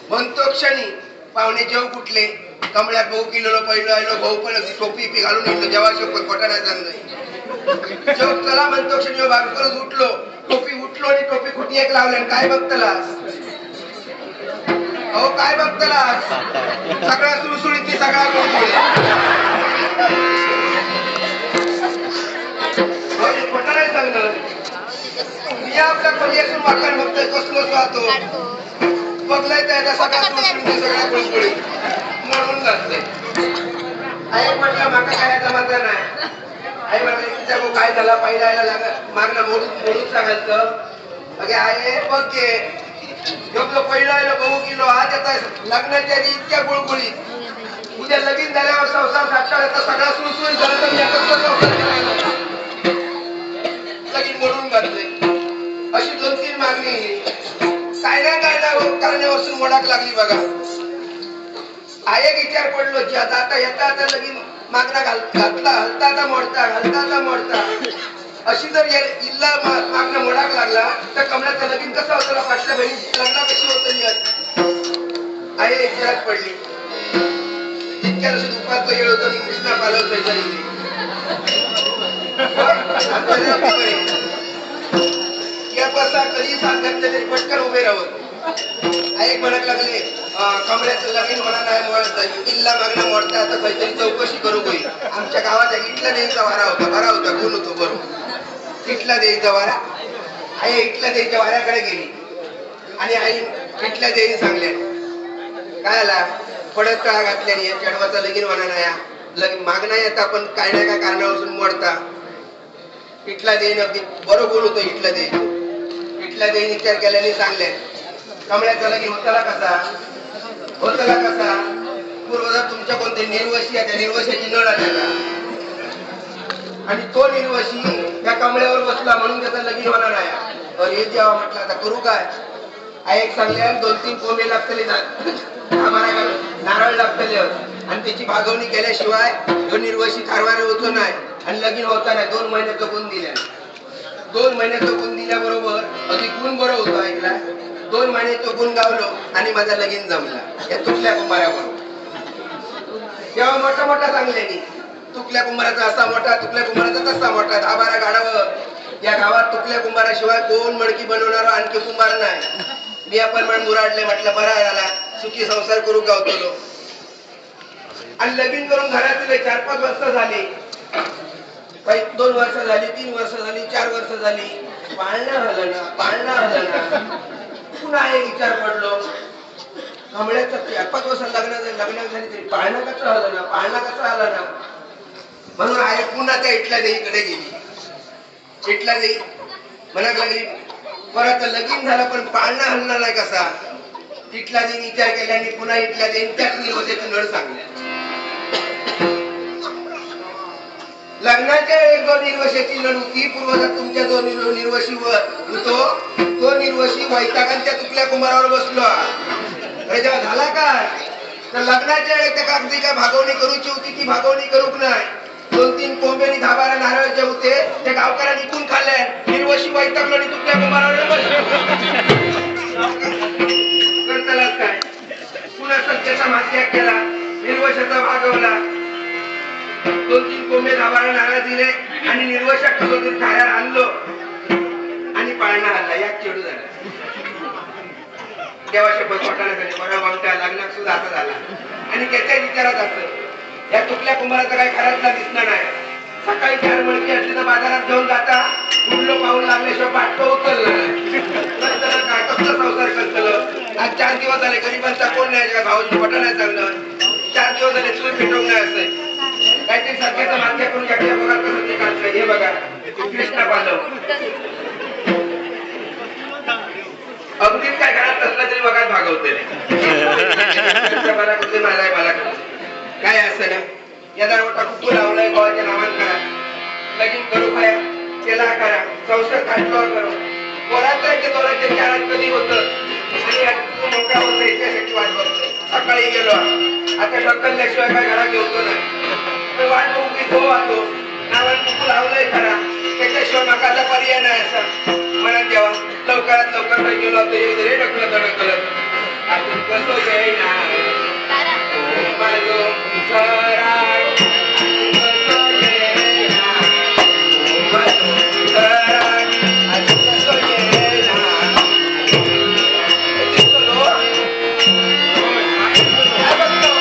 म्हणतो क्षणी पाहुणे जेव कुठले कमळ्यात भाऊ किलो पहिलं आलो भाऊ पण टोपी पी घालून येतो जेव्हा शोक खोटा नाही चांगलं जेव चला म्हणतो क्षणी भाग करून उठलो टोपी उठलो आणि टोपी खुटी एक लावल्या काय बघतलास अहो काय बघतलास सगळा सुळसुळीत सगळा खोटा नाही सांगणार मी आपल्या खोली असून वाकण बघतोय कसलो स्वातो बघलाय त्याचा सगळा सुळसुळीत सगळा गुळगुळी म्हणून जाते आई म्हटलं माका काय जमाचा नाही आई म्हटलं तिच्या भाऊ काय झाला पहिला लागत मागला मोडून मोडून सांगायचं अगे आहे बघ घे जो पहिला आलो भाऊ किलो आज येत लग्नाच्या आधी इतक्या गुळगुळीत उद्या लगीन झाल्यावर संसार साठवण्याचा सगळा सुळसुळीत झाला तर मी कसं संसार करायला लगीन मोडून घातले अशी 2-3 मागणी काय ना करण्यापासून मोडाक लागली बघा आई विचार पडलो की आता येता लगीन मागणा घातला हलता मोडता अशी जर इल्ला मागणं मोडाक लागला तर कमळाचं लगीन कसं होतं पाचल्या बहिणी लग्न कशी होतं आई विचारात पडली इतक्या दिवशी दुपारचं येळ होतं आणि कृष्णा पालवतोय या बसा कधी सांगत तरी पटकन उभे राहत आई म्हणत लागले कमळ्याचं लगीन मला नाही मोडत इल्ला मागणं मोडता आता काहीतरी चौकशी करू होईल आमच्या गावात इटला द्यायचा वारा होता कोण होतो बरोबर इटला द्यायचा वारा आई इटला द्यायच्या वाऱ्याकडे गेली आणि आई इटला द्यायला सांगल्या काय आला पडत काळा घातल्याने चढवाचा लगीन होणार नाही लगीन मागणं येता पण काय नाही काय कारणापासून मोडता इटला देईन अगदी बरोबर बोलतो इटला देईन विचार केल्याने सांगले कमळ्याचा लगीन होताला कसा पूर्वजा तुमच्या कोणते निर्वशी आहे त्या निर्वशीची नळ आल्या का आणि तो निर्वशी त्या कमळ्यावर बसला म्हणून त्याचा लगीन होणार नाही अरे जेव्हा म्हटलं आता करू काय आई एक सांगल्या 2-3 कोंबे लागतले नारळ लागतले आणि त्याची भागवणी केल्याशिवाय तो निर्वशी कारभार होतो नाही आणि लगीन होता नाही 2 महिन्याचं गुण दिल्या 2 महिन्याचं गुण दिल्याबरोबर अगदी गुण बरं होतं ऐकला 2 महिन्याचं गुण गावलो आणि माझा लगीन जमला या तुकल्या कुंभाराबरोबर तेव्हा मोठा सांगल्यानी तुकल्या कुंभाराचा असा मोठा तुकल्या कुंभाराचा तसा मोठा 10-12 गाडावं या गावात तुकल्या कुंभाराशिवाय कोण मडकी बनवणार आणखी कुंभार नाही मी आपण म्हण मुराडले म्हटलं बरा झाला सुखी संसार करू गावतो आणि लगीन करून घरातील 4-5 वर्ष झाली 2 वर्ष झाली 3 वर्ष झाली 4 वर्ष झाली पाळणा हलना पुन्हा एक विचार पडलो कमळ्याचं 4-5 वर्ष लग्न झाली तरी पाळणा कसा हलना म्हणून आई पुन्हा त्या इटल्या देईकडे गेली इटल्या देई म्हणाक लागली परत लगीन झालं पण पाळणा हलला नाही कसा इटल्या देईन विचार केल्याने पुन्हा इटल्या देईन त्याच निर्वशीची नळ सांगल्या लग्नाच्या एक 2 निर्वशीची नळ होती पूर्वजात तुमच्या 2 निर्वशीवर तो निर्वशी वैतागांच्या तुकल्या कुंभारावर बसलो जेव्हा झाला काय तर लग्नाच्या वेळेस त्या कागदी काय भागवणी करूची होती ती भागवणी करूक नाही 2-3 कोंबेनी 10-12 नारळ जे होते त्या गावकऱ्यांनी इकून खाल्ले निर्वशी वैतागलो आणि तुकल्या कुंभारावर बसलो करतालाच काय पुन्हा सत्याचा मात्याग केला निर्वशाचा भागवला 2-3 कोंबे 10-12 नारळ दिले आणि निर्वशक कसं तरी थाळ्यावर आणलो आणि पाळणा हल्ला यात चेडू झाला देवाच्या पटपटाला झाले बरा बावटा लग्नात सुद्धा आता झाला आणि त्याच्या विचारात असं या तुकल्या कुंभाराचा काही खराबला दिसणार नाही सकाळी 4 मडकी असली तर बाजारात घेऊन जाता उडलो पाहून लागल्याशिवाय पाठतो उचलला नाही काय कसं संसार करतलं आज 4 दिवस झाले गरिबांचा कोण नाही का भाऊजी पटा नाही चाललं 4 दिवस झाले चूल पेटवून नाही असं काहीतरी सध्याचा मागण्या करून घ्या बघा कसं ते काढलं हे बघा कृष्णा पालव अगदीच काय घरात असला तरी बघा भागवते मला काय असं ना या मोठा कुकू लावलाय गोवाच्या नावात करा लगीन करू खाया केला करा संसार काढल्यावर करू बोलायचं दोराच्या चारात कधी होत आणि मोठा होत याच्यासाठी वाट बघतोय सकाळी गेलो आता ढकलल्याशिवाय काय घरात घेऊतो नाही वाट बघू की तो वाटतो नावात कुकू लावलंय खरा त्याच्याशिवाय नकाचा पर्याय नाही असा म्हणत जेव्हा लवकरात लवकर गेलो ढकलत अजून कसं येईना ओ माझो घरा अजून कसं येईना ओ माझो घरा अजून कसं येईना दिसतो नो काय बघतो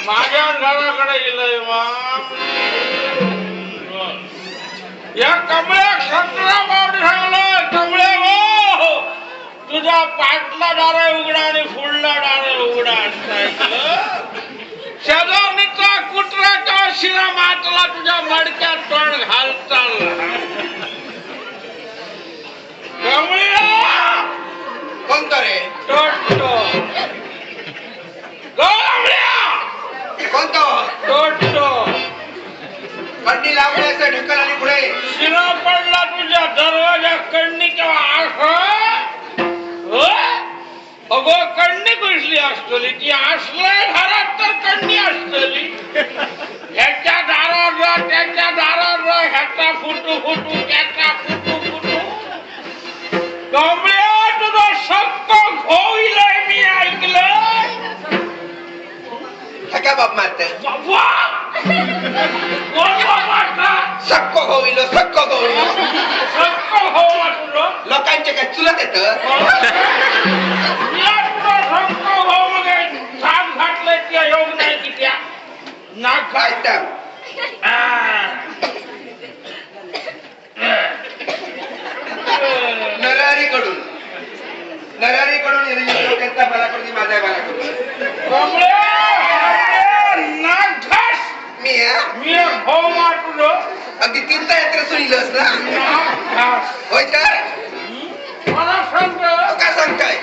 माझ्या घराकडे गेलंय या कमळ्या 17 बावडी सांगलं कमळे हो तुझा पाठला दार उघडा आणि फुडला दार उघडा ऐकलं शेजारणीचा कुत्र्याच्या शिरा मातला तुझ्या मडक्यात तोंड घाल चालला कमळ्या कोणतं रे टोटो कोणतो टोटो कडनी लावण्याचं ढकल आणि पुढे शिरा पडला तुझ्या दरवाजा कडनी किंवा अगो कडनी घुसली असतली ती असलंय घरात तर कडनी असतली ह्याच्या दारावर जा त्याच्या दारावर जा ह्याचा फुटू फुटू त्याचा फुटू फुटू कमळ्या तुझा सक्क होईल मी ऐकलं क्या बाप मारते सक्क होईल सक्क होईल लोकांचे काय चुलत येत साप घातलंय त्या योग नाही की त्या नाक काय मी मी भाऊ माटलो अगदी तीर्थ यात्रा सुनीलस ना होय काय मला सांग तू काय सांगताय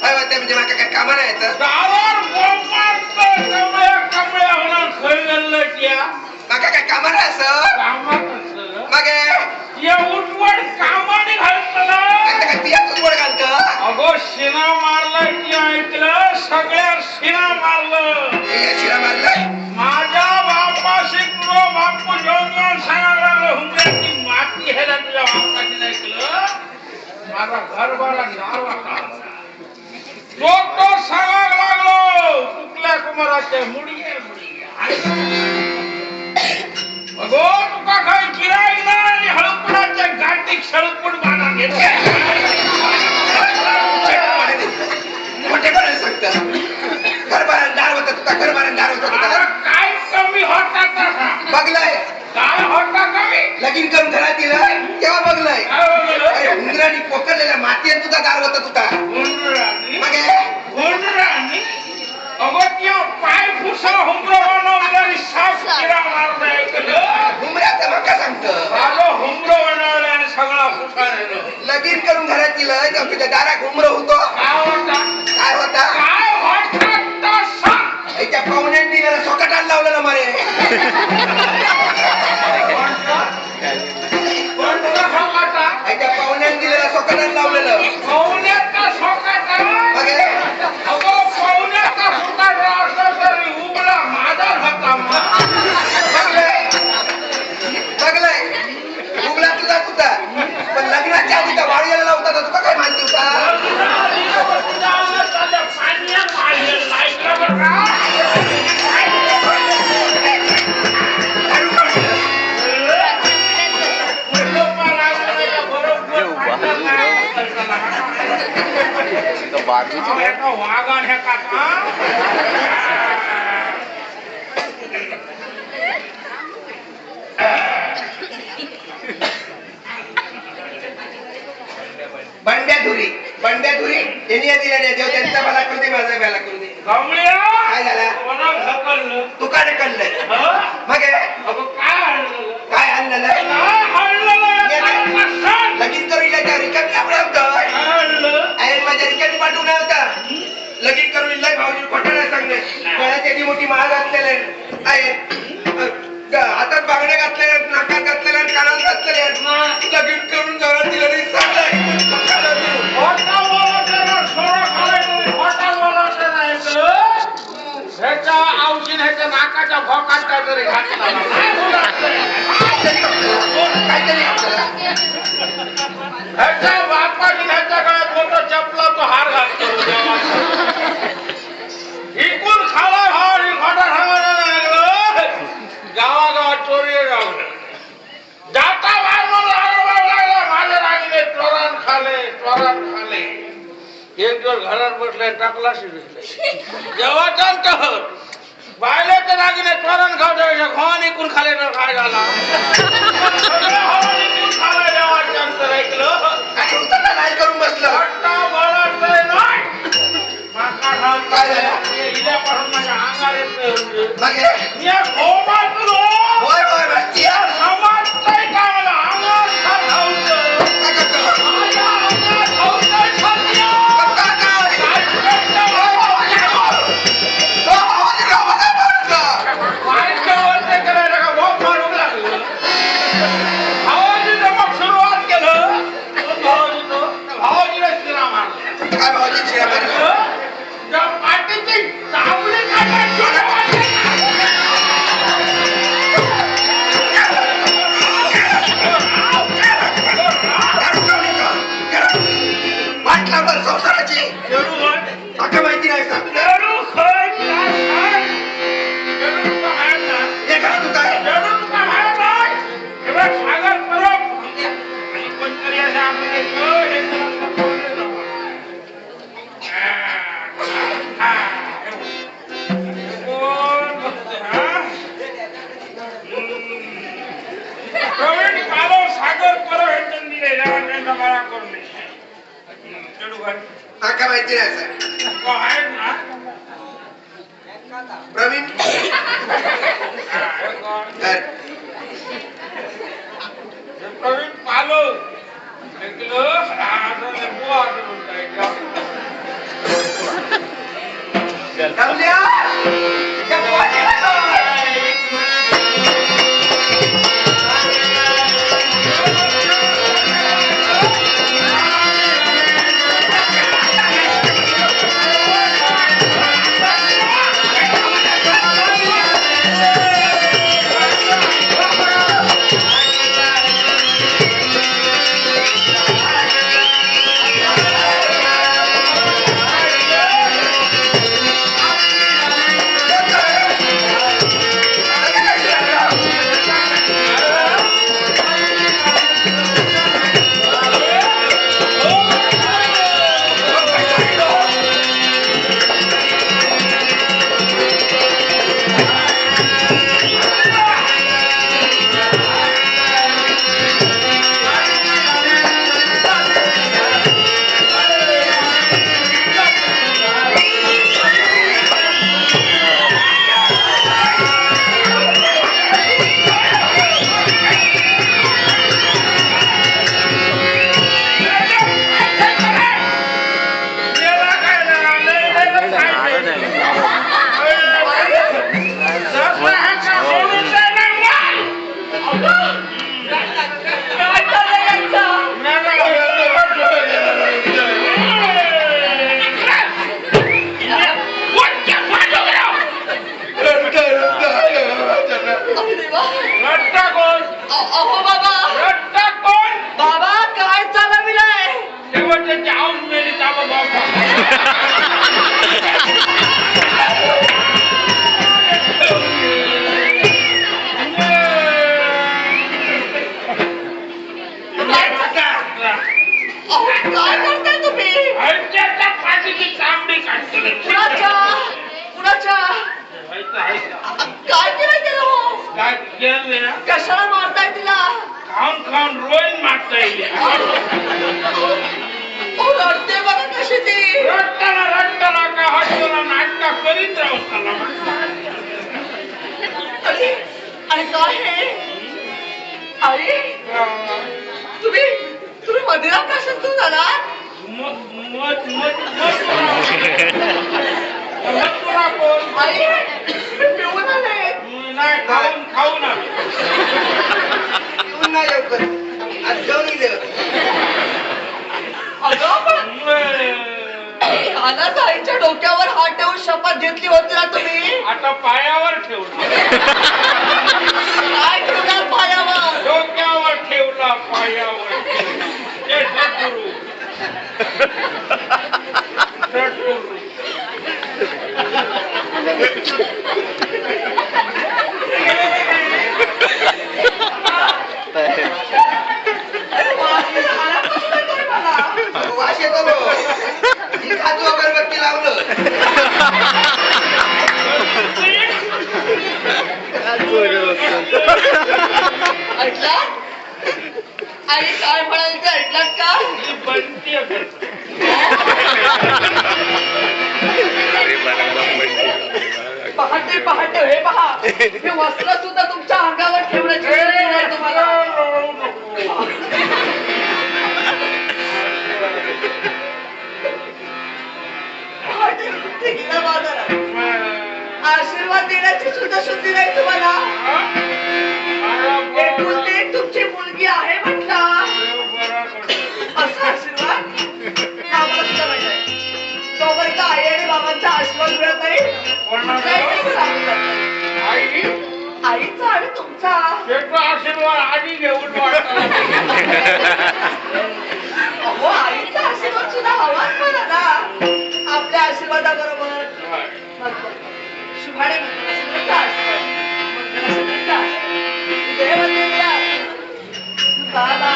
काय वाटतंय म्हणजे माका काय कामा नाही येतं माका काय कामा नाही असं मागे कामाने घालतला काय तियातच वर घालतं अगो शिना मारलाय की ऐकलं सगळ्या शिना मारलं हे शिरा मारलाय माझ्या बापाशी तुझं बापू जेवण सांगायला लागलं हुंड्याची माती ह्याला तुझ्या बापाशी ऐकलं माझा घरभरा नारवा तो सांगायला लागलो कुठल्या कुमाराच्या मुडी अगो तुका काही गिराईक नाही आणि हळकुडाच्या गाठीक शळकुड बाणा घेतला मोठेपणाने सांगतं घरभरण दार होतं तुका घरभरण दार होतं तुका काय कमी होता तसा बघलाय काय होता कमी लगीन करून घरात दिलाय तेव्हा बघलाय काय बघलं? अरे उंदराने पोखरलेल्या मातीत तुझा दार होतं तुका हुंडराणी मागे हुंडराणी अगो त्या पाय फुसा हुंबरा बनवल्याने साफ किरा मारता ऐकलं उमऱ्याचं माका सांगतं माझं हुंबरा बनवल्याने सगळा फुसा नेलं लगीन करून घरात दिलं तेव्हा तुझ्या दारात उमर होतो काय होता काय होता काय होता तसा त्या पाहुण्यात दिलेलं सोकटाला लावलेलं मारे कोणता होता त्या पाहुण्यात दिलेलं सोकटाला लावलेलं पाहुण्याचा सोकाटा मागे अगो पाहुण्याचा सोकाटा असला तरी उमरा माझा होता बघलाय बघलाय उगला तुझा तुझा पण लग्नाच्या आधी का वाळीला लावता तुका काय माहिती होता वाघान हे काका बंड्या धुरी यांनी दिल्या देव त्यांचा मला करू दे माझा बेला करू दे काय झाला तू काय ढकललंय मग काय आणलेलं लगीन करू त्या रिकामी आहे माझ्या रिकामी पाठवून होता लगीन करून लय भाऊजी खोटायला सांगणे गळ्यात एवढी मोठी महाग असलेले आहे हातात बांगड्या घातलेल्या नाकात घातलेल्या कानात घातलेल्या लगीन करून घरात दिलं नाही ह्याच्या आवशीन ह्याच्या नाकाच्या भोकात काहीतरी घातला ह्याच्या बापाची ह्याच्या गळ्यात मोठा चपला तो हार घालतो इकून खाला हार ही खोटा सांगायला लागलं गावागावात चोरी राहून जाता लागला माझ्या रागीने चोरान खाले एक दिवस घरात बसले टाकला शिजले जेव्हा तर बायलेच्या रागीने चोरान खावच्या घोन इकून खाले तर काय झाला खाला जेव्हा अंतर ऐकलं नाही करून बसलं काय हिल्यापासून माझ्या अंगार येत शिवाय माका माहिती नाही सर. आहे ना प्रवीण सर. प्रवीण पालो समजा त्या पोरीला सोड. कशाला मारताय तिला? खाऊन खाऊन रोईन मागता येईल. रडते बघा कशी ती. रट्टाला का हसताना नाटका करीत राहताना. आणि काय हे आई तुम्ही मदिरा कशातून झाला? आई पिऊन आले. नाही खाऊन आम्ही येऊन नाही लवकर आज घेऊन गेले. अनाथ आईच्या डोक्यावर हात ठेवून शपथ घेतली होती ना तुम्ही? आता पायावर ठेवला. काय ठेवणार पायावर? डोक्यावर ठेवला पायावर. हे सद्गुरू. सद्गुरू. वास येतो बघ. ही खाजू अगरबत्ती लावलं. ऐकला? आई काय म्हणाल ते ऐकलात का? बनती पहाटे पहाटे हे पहा हे वस्त्र सुद्धा तुमच्या अंगावर ठेवण्याची गरज नाही तुम्हाला. पहाटे कुठे गेला बाजारात? आशीर्वाद देण्याची सुद्धा शुद्धी नाही तुम्हाला. एकुलती एक तुमची मुलगी आहे म्हटलं. असा आशीर्वाद आम्हाला सुद्धा माहिती आहे. तोपर्यंत आई आणि बाबांचा आशीर्वाद मिळत नाही. आईचा आणि तुमचा आशीर्वाद आधी घेऊन वाटतो. अहो आईचा आशीर्वाद सुद्धा हवाच मला ना. आपल्या आशीर्वादाबरोबर शुभाने मंगळसूत्राचा आशीर्वाद. मंगळसूत्राचा आशीर्वाद. देव देऊया. बाबा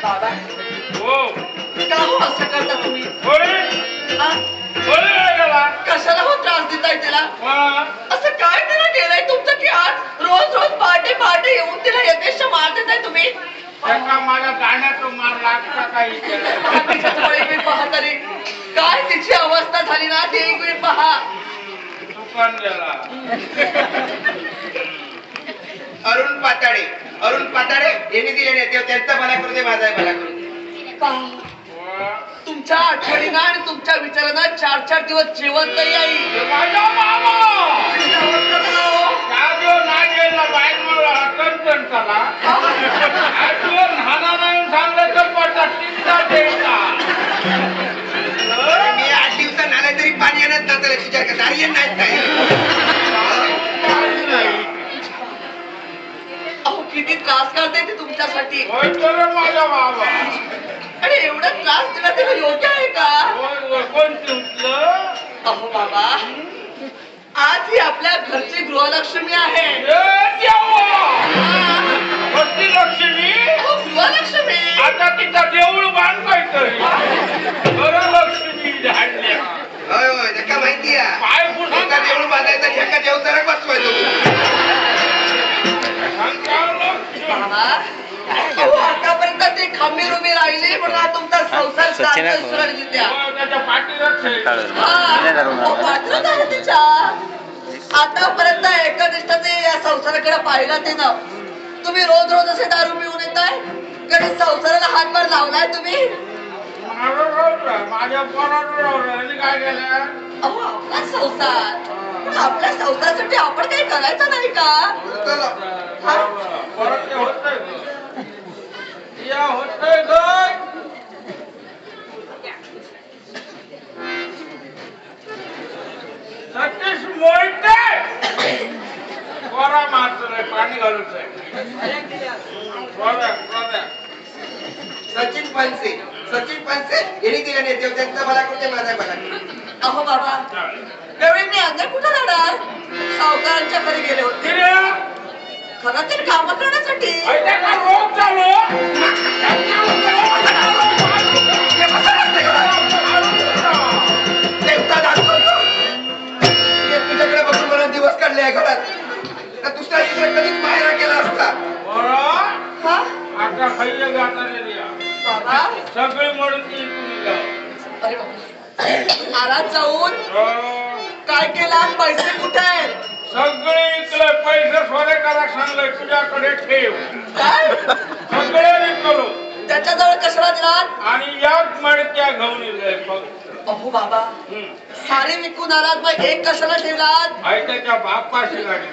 बाबा हो का हो असं करता तुम्ही होय हा? होय गेला कशाला हो त्रास देताय तिला असं काय तिला केलंय तुमचं की आज रोज रोज पहाटे पहाटे येऊन तिला यथेष्ट मार देताय तुम्ही एका माझ्या गाण्याचं मार लागता काही तिच्या डोळे मी पहा तरी काय तिची अवस्था झाली ना ते एक वेळ पहा दुकान गेला अरुण पाताडे यांनी दिले नाही तेव्हा त्यांचा मला करू दे माझा मला करू दे पहा तुमच्या आठवणीनं आणि तुमच्या विचारानं 4-4 दिवस जेवण नाही आई माझा मामा त्या दिवस नाही गेला बाईक मला हटकन चला आठ दिवस नाना नाही सांगलं तर पडता चिंता द्यायचा मी 8 दिवसात नाला तरी पाणी येणार ना त्याला विचार करता अरे नाही काय अहो किती त्रास करते ते तुमच्यासाठी होय तर माझा बाबा आणि एवढा त्रास दिला त्याला योग्य आहे का होय कोणती उठलं अहो बाबा आज ही आपल्या घरची गृहलक्ष्मी आहे भक्ती लक्ष्मी अहो, गृहलक्ष्मी आता तिचा देऊळ बांधायचं बरं लक्ष्मी धाडल्या होय होय नका माहिती आहे पाय पुढे एका देऊळ बांधायचा आणि एका देवताला बसवायचं बाबा अहो आतापर्यंत ते खंबीर उभी राहिली म्हणून हा तुमचा संसार सुरळीत द्या त्याच्या पाठीवर पात्र झालं तिच्या आतापर्यंत एकनिष्ठाने या संसाराकडे पाहिला ते ना तुम्ही रोज रोज असे दारू पिऊन येताय कधी संसाराला हातभार लावलाय तुम्ही माझ्या पोरावर काय केलं अहो आपला संसार पण आपल्या संसारासाठी आपण काही करायचं नाही का परत होतंय या होतंय ग सतीश मोहिते कोरा मारतोय पाणी घालूच सचिन पानसे यांनी दिले नाही तेव्हा त्यांचा मला करू दे माझा मला करू दे अहो बाबा त्यावेळी मी अंदर कुठं राहणार सावकारांच्या घरी गेले होते खरं तर काम करण्यासाठी रोग चालू देवता दारू करतो तुझ्याकडे बघून मला दिवस काढले आहे घरात तर दुसऱ्या दिवशी कधीच बाहेर गेला असता हा आता खाल्ले गाणारे बाबा सगळी मडकी तुम्ही अरे बाबा आरात जाऊन काय केला पैसे कुठे आहेत सगळे इकडे पैसे सोने करा सांगले तुझ्याकडे ठेव काय सगळे विकलो त्याच्याजवळ कशाला दिलात आणि याच मडक्या घेऊन येईल फक्त अहो बाबा साडी विकून आलात मग एक कशाला ठेवलात आई त्याच्या बापाशी गाडी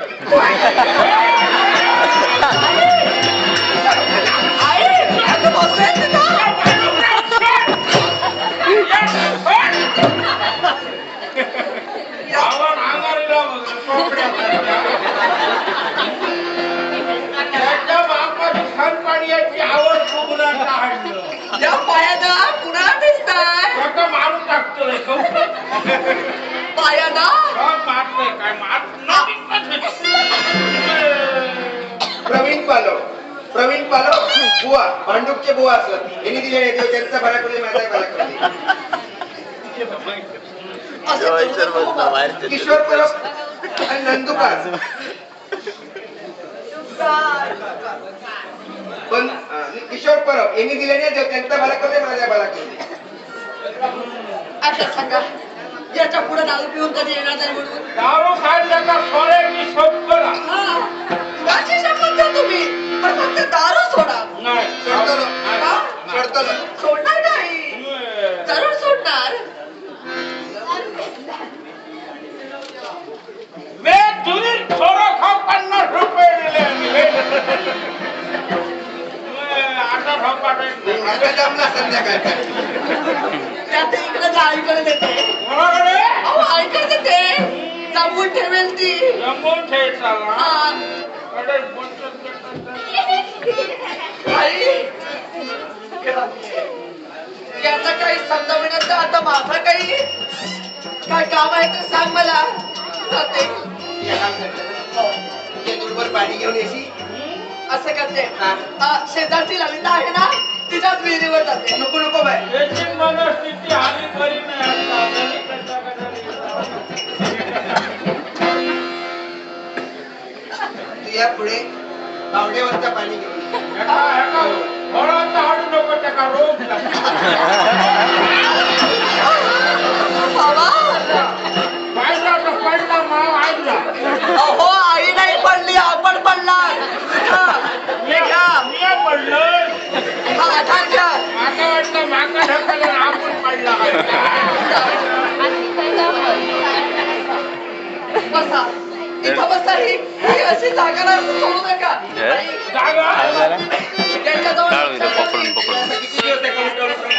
आई आता बघतोय तिथं. आवड अंगारीला त्याच्या बापाची खणपाण्याची आवड बघून काढलं या पायाला कुणाला दिसताय स्वतः मारून टाकतोय पायाला मारतोय काय प्रवीण पालो बुवा भांडूपचे बुवा असत यांनी दिले नाही तेव्हा त्यांचा मला करू दे माझा मला करू दे किशोर परब आणि नंदुकार पण किशोर परब यांनी दिले नाही तेव्हा त्यांचा मला करू दे माझा मला करू दे आता सांगा याच्या पुढे दारू पिऊन कधी येणार नाही म्हणून दारू खायला सोळ्याची शब्द हा कशी शपथ द्या तुम्ही पण फक्त दारू सोडा नाही सोडतो सोडणार नाही जरूर सोडणार मी तुझी थोडं खाऊ 50 रुपये दिले आता आता जमला संध्याकाळचा त्यात इकडे आईकडे देते कोणाकडे अहो आईकडे देते जमवून ठेवेल ती जमवून ठेवायचा हा. आई याचा काही समजावण्यात आता माझा काही काय काम आहे तर सांग मला जाते ते दूरवर पाणी घेऊन येशी असं करते शेजारची ललिता आहे ना तिच्यात घेऊन जाते. नको नको बाय. त्याची मनस्थिती आली बरी नाही आता. त्यांनी कशा तू या पुढे पावड्यावरचं पाणी घेऊन ये. थोडा हाडू नको त्याला रोग लागतो. बाबा पाहिला तर पडला माव आईला. अहो आई नाही पडली आपण पडला. मी पडलो. आठाच्या माका वाटलं माका ढकलून आपण पडला बसा इथं बसा. ही अशी जागा ना सोडू नका. जागा त्यांच्याजवळ किती दिवस आहे कंट्रोल करून?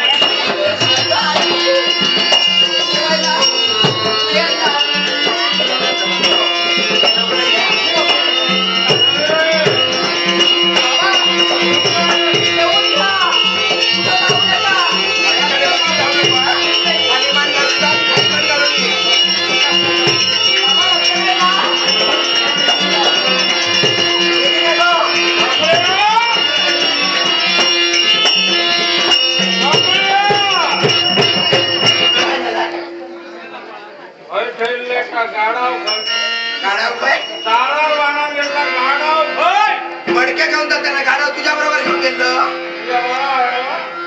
मडक्या घेऊन जात त्यांना गाडव तुझ्या बरोबर घेऊन गेलो.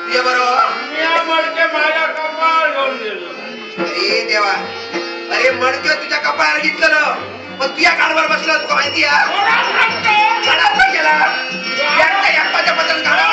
तुझ्या बरोबर माझ्या कपाळ घेऊन गेलो. अरे देवा. अरे मडक्या तुझ्या कपाळाला घेतलं पण तुझ्या गाडवर बसलं तुला माहिती आहे. गाडा गेला. एकट्या बद्दल गाडा